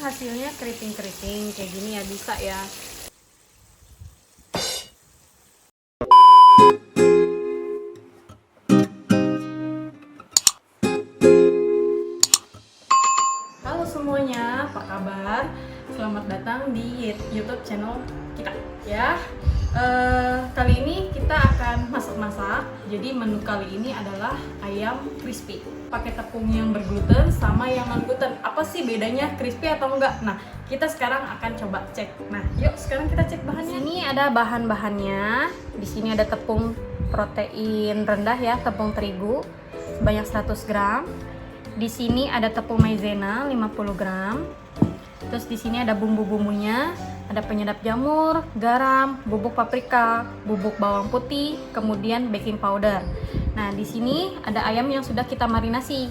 hasilnya keriting-keriting kayak gini ya bisa ya. Halo semuanya, apa kabar? Selamat datang di YouTube channel kita ya. Kali ini kita akan masak-masak. Jadi menu kali ini adalah ayam crispy pakai tepung yang bergluten sama yang non gluten. Apa sih bedanya, crispy atau enggak? Nah, kita sekarang akan coba cek. Nah, yuk sekarang kita cek bahannya. Ini ada bahan-bahannya. Di sini ada tepung protein rendah ya, tepung terigu sebanyak 100 gram. Di sini ada tepung maizena 50 gram. Terus di sini ada bumbu-bumbunya, ada penyedap jamur, garam, bubuk paprika, bubuk bawang putih, kemudian baking powder. Nah, di sini ada ayam yang sudah kita marinasi.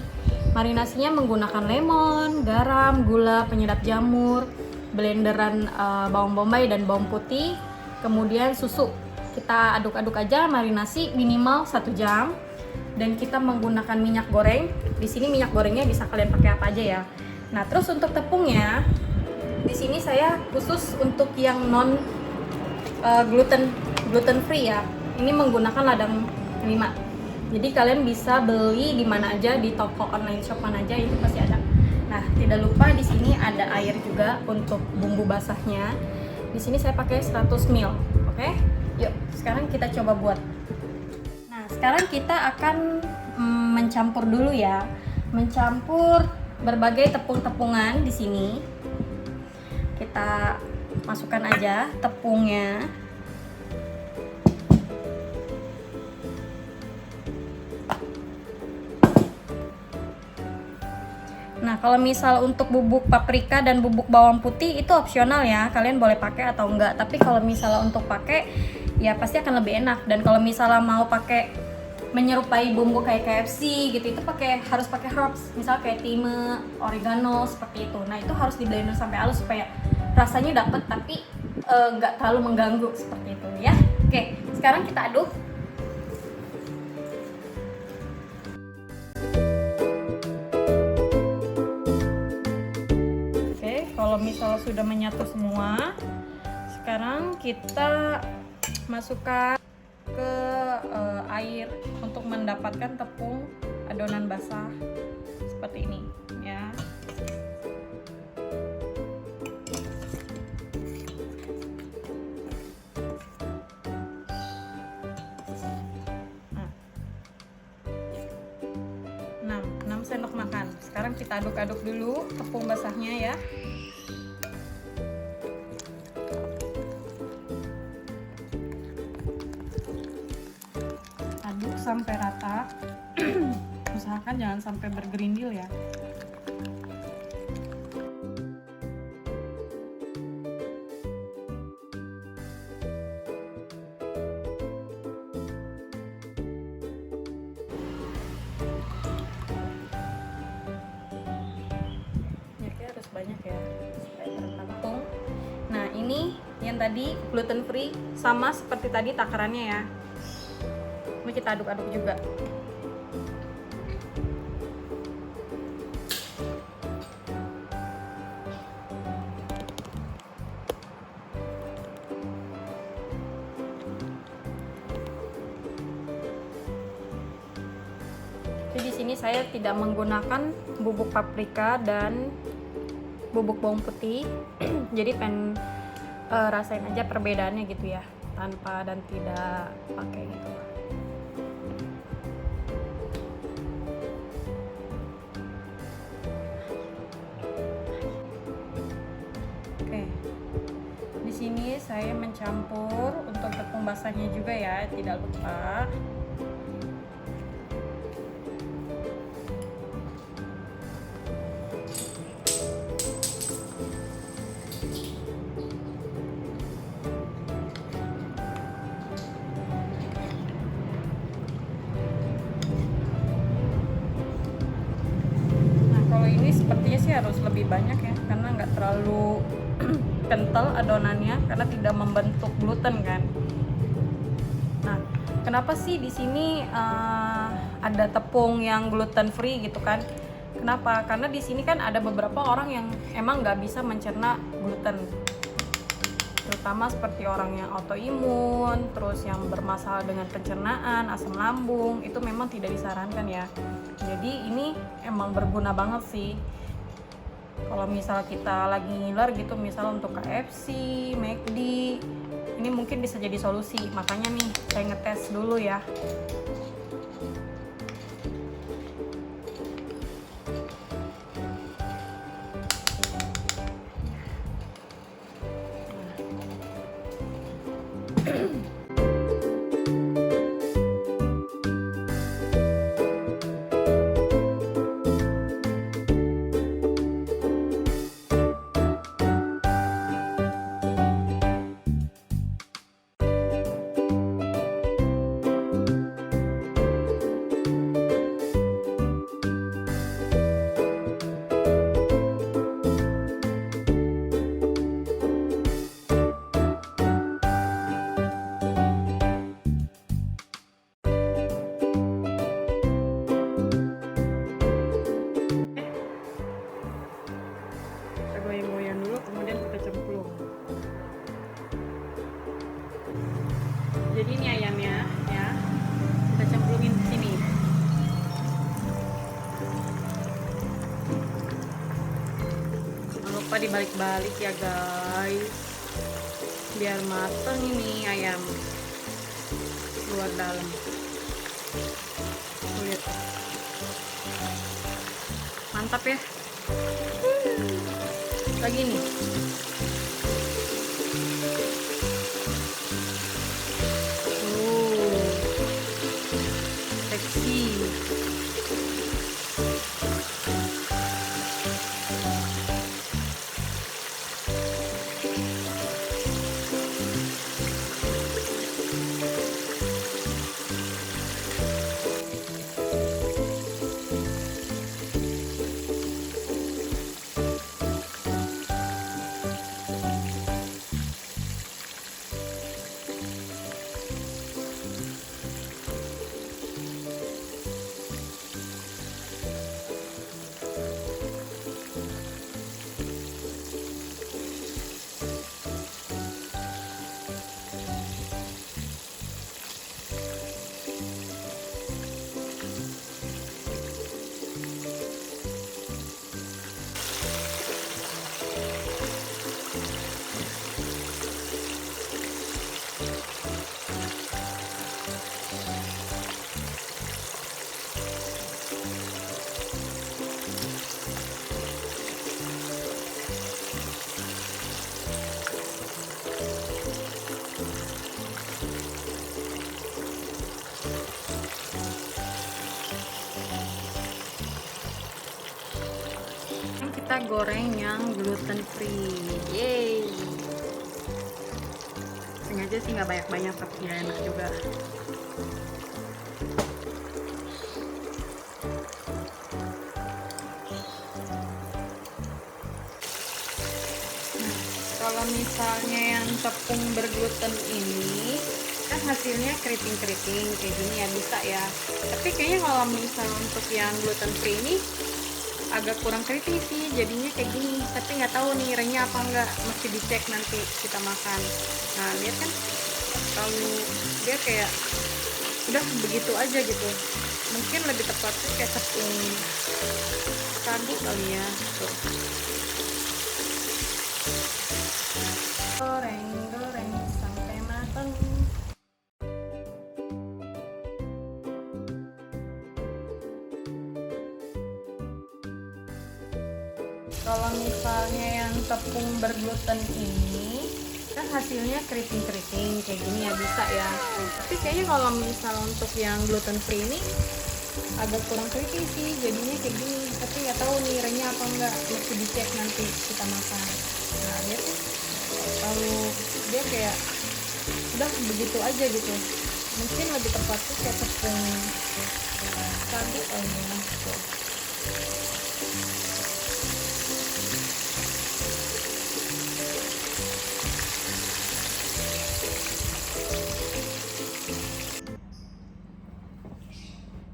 Marinasinya menggunakan lemon, garam, gula, penyedap jamur, blenderan bawang bombay dan bawang putih, kemudian susu. Kita aduk-aduk aja, marinasi minimal 1 jam. Dan kita menggunakan minyak goreng. Di sini minyak gorengnya bisa kalian pakai apa aja ya. Nah, terus untuk tepungnya, di sini saya khusus untuk yang non gluten free ya. Ini menggunakan ladang 5. Jadi kalian bisa beli di mana aja, di toko online shop mana aja itu pasti ada. Nah, tidak lupa di sini ada air juga untuk bumbu basahnya. Di sini saya pakai 100 ml. Oke? Yuk, sekarang kita coba buat. Nah, sekarang kita akan mencampur dulu ya. Mencampur berbagai tepung-tepungan di sini. Kita masukkan aja tepungnya. Nah, kalau misal untuk bubuk paprika dan bubuk bawang putih itu opsional ya. Kalian boleh pakai atau enggak. Tapi kalau misalnya untuk pakai ya pasti akan lebih enak. Dan kalau misalnya mau pakai menyerupai bumbu kayak KFC gitu, itu harus pakai herbs, misal kayak thyme, oregano seperti itu. Nah, itu harus di blender sampai halus supaya rasanya dapet tapi nggak terlalu mengganggu seperti itu ya. Oke, sekarang kita aduk. Oke, kalau misalnya sudah menyatu semua, sekarang kita masukkan ke air untuk mendapatkan tepung adonan basah seperti ini ya. Nah, 6 sendok makan. Sekarang kita aduk-aduk dulu tepung basahnya ya. Sampai rata. Usahakan jangan sampai bergerindil ya. Minyaknya harus banyak ya supaya tertampung. Nah, ini yang tadi gluten free sama seperti tadi takarannya ya. Ini kita aduk-aduk juga. Jadi di sini saya tidak menggunakan bubuk paprika dan bubuk bawang putih. Jadi rasain aja perbedaannya gitu ya, tanpa dan tidak pakai gitu. Di sini saya mencampur untuk tepung basahnya juga ya, tidak lupa. Nah, kalau ini sepertinya sih harus lebih banyak ya, karena nggak terlalu kental adonannya karena tidak membentuk gluten kan. Nah, kenapa sih di sini ada tepung yang gluten free gitu kan? Kenapa? Karena di sini kan ada beberapa orang yang emang nggak bisa mencerna gluten, terutama seperti orang yang autoimun, terus yang bermasalah dengan pencernaan, asam lambung, itu memang tidak disarankan ya. Jadi ini emang berguna banget sih kalau misal kita lagi ngiler gitu, misal untuk KFC, McD, ini mungkin bisa jadi solusi. Makanya nih saya ngetes dulu ya. Kita goyang-goyang dulu, kemudian kita cemplung. Jadi ini ayamnya ya, kita cemplungin di sini. Jangan lupa dibalik-balik ya guys, biar mateng ini ayam luar dalam. Lihat, mantap ya. Lagi nih. Seksi. Kita goreng yang gluten free. Yeay. Sengaja sih nggak banyak-banyak, tapi ya enak juga. Nah, kalau misalnya yang tepung bergluten ini kan hasilnya keriting-keriting kayak gini ya, bisa ya. Tapi kayaknya kalau misal untuk yang gluten free ini agak kurang keriting sih, jadinya kayak gini. Tapi nggak tahu nih renyah apa enggak, mesti dicek nanti kita makan. Nah lihat kan, kalau dia kayak udah begitu aja gitu. Mungkin lebih tepatnya kayak tepung sagu kali ya. Tuh. Goreng sampai matang. Kalau misalnya yang tepung bergluten ini kan hasilnya keriting-keriting kayak gini ya, bisa ya. Tapi kayaknya kalau misal untuk yang gluten free ini agak kurang keriting sih, jadinya kayak gini. Tapi nggak tahu nih renyah apa enggak, mesti dicek nanti kita makan. Nah lihat ya, kalau dia kayak udah begitu aja gitu. Mungkin lebih tepatnya kayak tepung sagu kali ya. Tuh.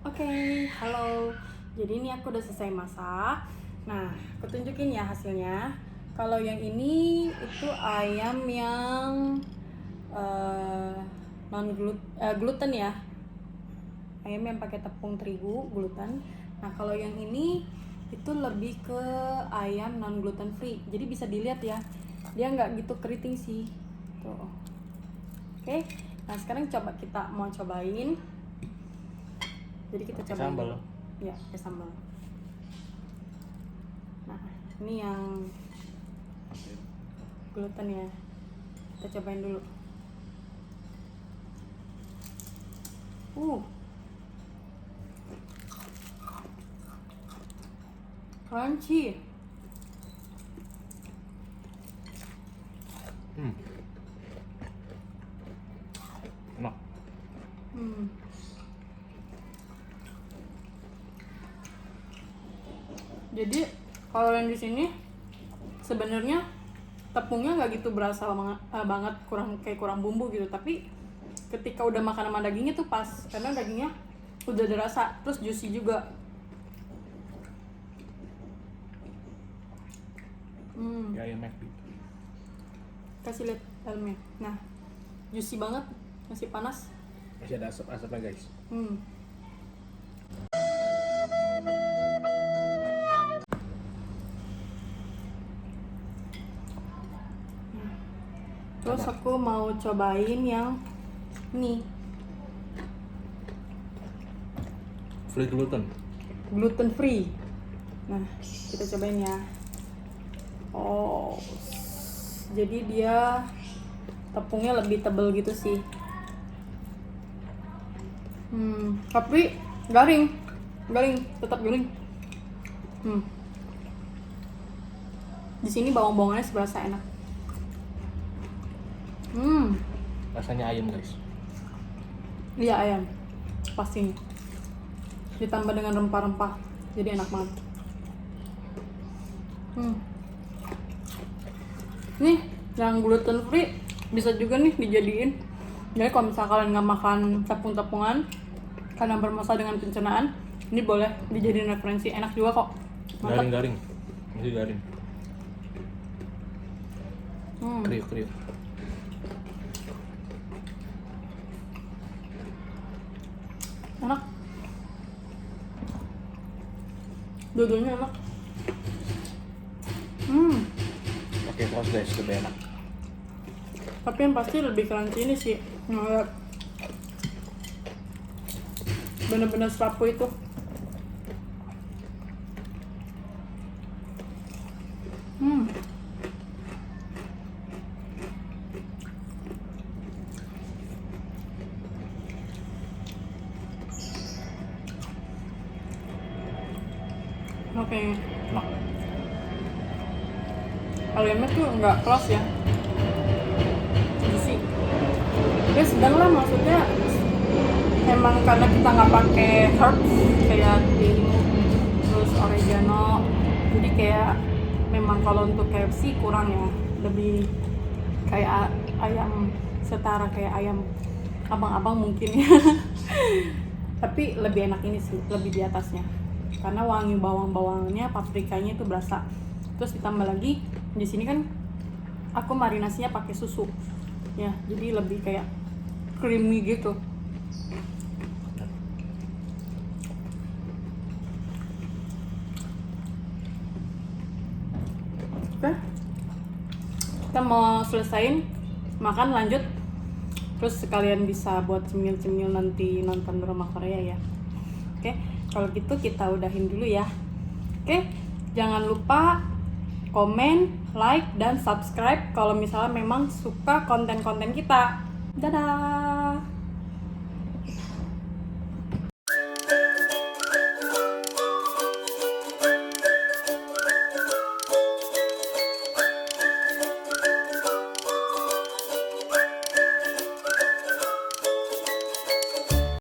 Oke, halo. jadi ini aku udah selesai masak. Nah, aku tunjukin ya hasilnya. Kalau yang ini itu ayam yang gluten ya. Ayam yang pakai tepung terigu gluten. Nah, kalau yang ini itu lebih ke ayam non gluten free. Jadi bisa dilihat ya, dia nggak gitu keriting sih. Tuh. Oke. Nah, sekarang kita mau cobain. Jadi kita cobain sambal. Ya, pakai sambal. Nah, ini yang gluten ya. Kita cobain dulu. Crunchy. Enak. Jadi kalau yang di sini sebenarnya tepungnya nggak gitu berasa banget kurang bumbu gitu, tapi ketika udah makan sama dagingnya tuh pas, karena dagingnya udah ada rasa, terus juicy juga. Ya ayam McD. Kasih lihat dalamnya. Nah, juicy banget, masih panas. Masih ada asap-asapnya guys. Terus aku mau cobain yang ini, Free gluten. gluten free. Nah, kita cobain ya. Oh, jadi dia tepungnya lebih tebal gitu sih. Tapi garing, tetap garing. Di sini bawang-bawangannya seberasa enak. Rasanya ayam guys. Iya ayam, pastinya. Ditambah dengan rempah-rempah, jadi enak banget. Nih, yang gluten free bisa juga nih dijadiin. Jadi kalau misalnya kalian nggak makan tepung-tepungan karena bermasalah dengan pencernaan, ini boleh dijadiin referensi, enak juga kok. Mantap. Garing-garing. Masih garing. Kriuk-kriuk. Enak. Dua-duanya enak. Pakai saus guys, lebih enak. Tapi yang pasti lebih crunchy ini sih. Bener-bener serapu itu. Oke, enak. Ayamnya tuh nggak keras ya, juicy. Dia sedang lah, maksudnya emang karena kita nggak pakai herbs kayak thyme, terus oregano, jadi kayak memang kalau untuk KFC kurang ya, lebih kayak ayam setara kayak ayam abang-abang mungkin ya. Tapi lebih enak ini sih, lebih di atasnya, karena wangi bawang-bawangnya, paprikanya itu berasa. Terus ditambah lagi di sini kan aku marinasinya pakai susu ya, jadi lebih kayak creamy gitu. Oke, kita mau selesain makan, lanjut, terus sekalian bisa buat cemil-cemil nanti nonton drama Korea ya. Oke, kalau gitu kita udahin dulu ya. Oke, jangan lupa komen, like, dan subscribe kalau misalnya memang suka konten-konten kita. Dadah!